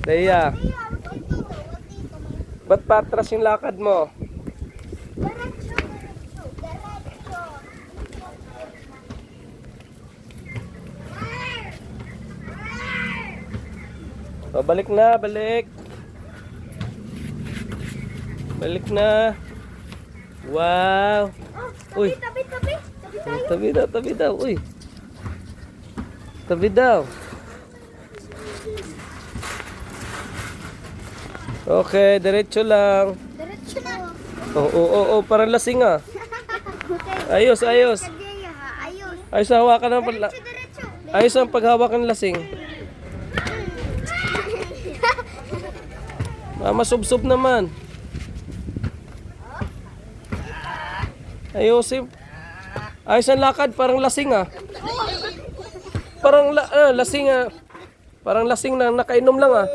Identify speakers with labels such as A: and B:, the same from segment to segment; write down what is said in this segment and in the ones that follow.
A: Dea, ba't patras yung lakad mo? O, balik na, balik. Balik na. Wow. Uy. Tabi daw, tabi daw. Uy. Tabi daw. Okay, diretso lang.
B: Diretso na.
A: Oo, parang lasing ah. Ayos, ayos.
B: Ayos.
A: Ayos ang hawakan ng
B: Diretso.
A: ayos ang paghawakan ng lasing. Masubsob naman. Ayusin. Ayos ang lakad, parang lasing ah. Parang lasing ah. Parang lasing na nakainom lang ah.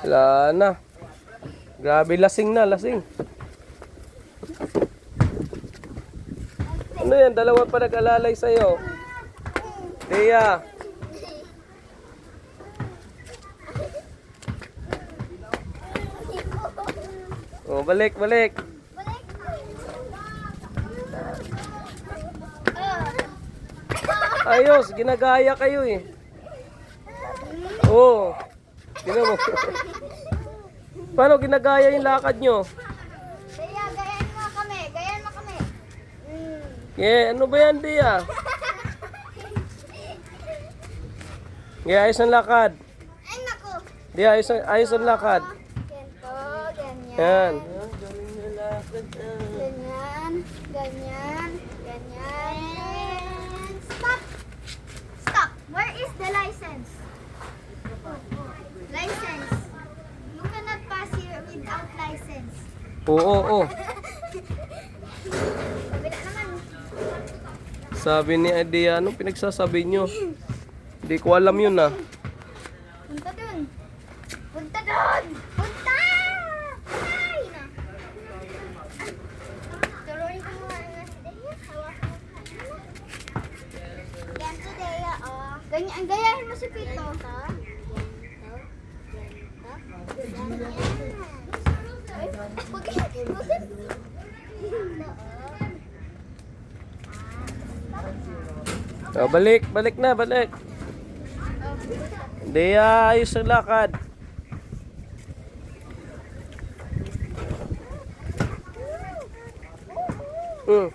A: Wala na. Grabe, lasing na, lasing. Ano yan? Dalawa pa nag-alalay sa'yo. Dea. Oh, balik, balik. Ayos, ginagaya kayo eh. Oh. Tingnan mo. Paano ginagaya yung lakad nyo?
B: Kaya, gayan mo kami. Gayan mo kami.
A: Yeah, ano ba yan, Dea? Yeah, ayos ang lakad.
B: Ay, naku.
A: Dea, ayos ang lakad.
B: Ganito, ganyan.
A: Yan.
B: Ganyan. Ganyan. Ganyan. Stop. Stop. Where is the license? License. You cannot pass here without license.
A: Oo.
B: Kabila naman.
A: Sabi ni Dea, anong pinagsasabi nyo? Hindi ko alam yun ah.
B: Punta dun. Punta dun. Punta! Ay! Na. Turuin ko muna na si Dea. Hawakan mo sa yan si Dea, oh. Ganyan, gayahin mo si Pito.
A: Oh, balik, balik na, balik. Dea, ayos ang lakad.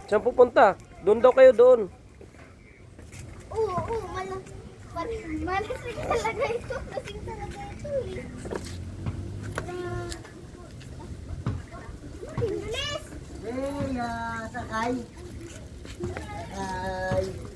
A: Saan pupunta? Doon daw kayo, doon.
B: Oo, malasing talaga ito. Lasing talaga ito eh. Bilis!
C: Sakay. Sakay.